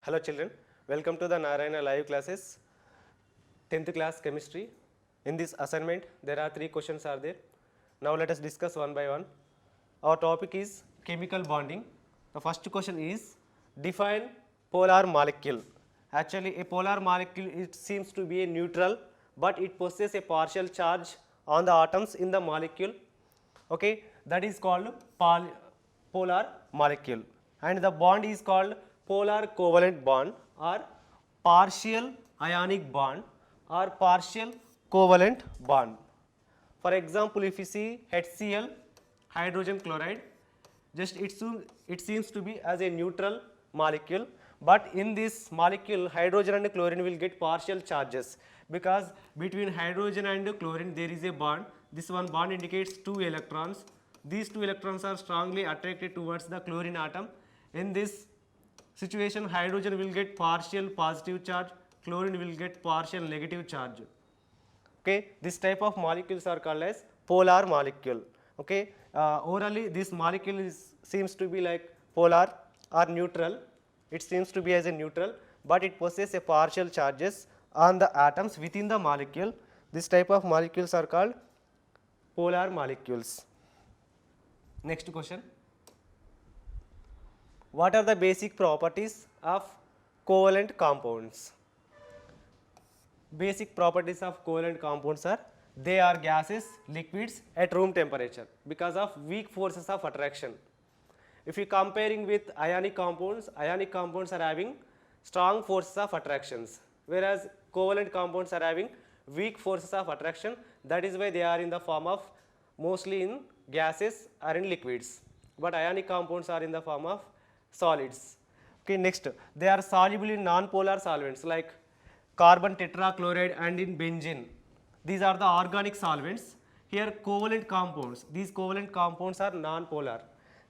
Hello children, welcome to the Narayana live classes, 10th class chemistry. In this assignment, there are 3 questions are there. Now let us discuss one by one. Our topic is chemical bonding. The first question is define polar molecule. Actually a polar molecule, it seems to be a neutral, but it possesses a partial charge on the atoms in the molecule. Okay, that is called polar molecule, and the bond is called polar covalent bond or partial ionic bond or partial covalent bond. For example, if you see HCl, hydrogen chloride, just it seems to be as a neutral molecule, but in this molecule hydrogen and chlorine will get partial charges, because between hydrogen and chlorine there is a bond. This one bond indicates 2 electrons. These 2 electrons are strongly attracted towards the chlorine atom. In this situation, hydrogen will get partial positive charge, chlorine will get partial negative charge. Okay, this type of molecules are called as polar molecule. Okay, orally this molecule seems to be like polar or neutral. It seems to be as a neutral, but it possesses a partial charges on the atoms within the molecule. This type of molecules are called polar molecules. Next question. What are the basic properties of covalent compounds? Basic properties of covalent compounds are they are gases, liquids at room temperature because of weak forces of attraction. If you comparing with ionic compounds are having strong forces of attractions, whereas covalent compounds are having weak forces of attraction. That is why they are in the form of mostly in gases or in liquids, but ionic compounds are in the form of solids. Okay, next, they are soluble in non-polar solvents like carbon tetrachloride and in benzene. These are the organic solvents. Here covalent compounds, these covalent compounds are non-polar.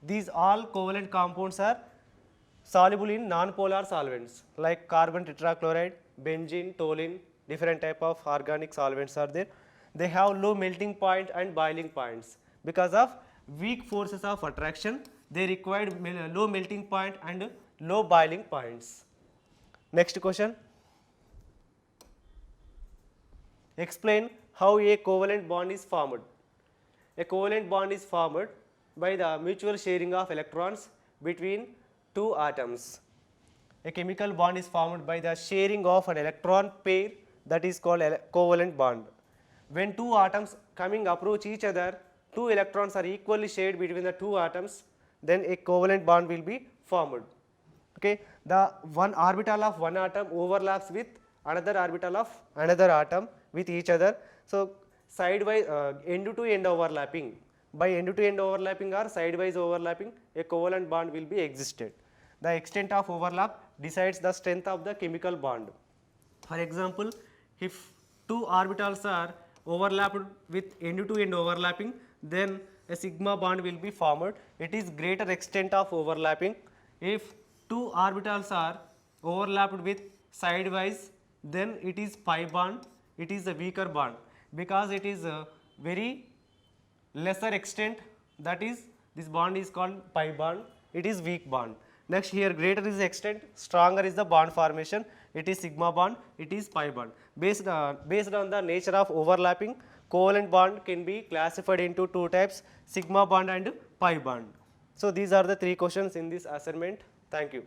These all covalent compounds are soluble in non-polar solvents like carbon tetrachloride, benzene, toluene, different type of organic solvents are there. They have low melting point and boiling points. Because of weak forces of attraction, they required low melting point and low boiling points. Next question. Explain how a covalent bond is formed. A covalent bond is formed by the mutual sharing of electrons between 2 atoms. A chemical bond is formed by the sharing of an electron pair, that is called a covalent bond. When 2 atoms approach each other, 2 electrons are equally shared between the 2 atoms, then a covalent bond will be formed. Okay, the one orbital of one atom overlaps with another orbital of another atom with each other. So sidewise end to end overlapping, by end to end overlapping or sidewise overlapping, a covalent bond will be existed. The extent of overlap decides the strength of the chemical bond. For example, if 2 orbitals are overlapped with end to end overlapping, then a sigma bond will be formed. It is greater extent of overlapping. If 2 orbitals are overlapped with sidewise, then it is pi bond. It is a weaker bond because it is a very lesser extent, that is this bond is called pi bond. It is weak bond. Next, here greater is the extent, stronger is the bond formation. It is sigma bond, it is pi bond. Based on the nature of overlapping, covalent bond can be classified into 2 types, sigma bond and pi bond. So these are the 3 questions in this assignment. Thank you.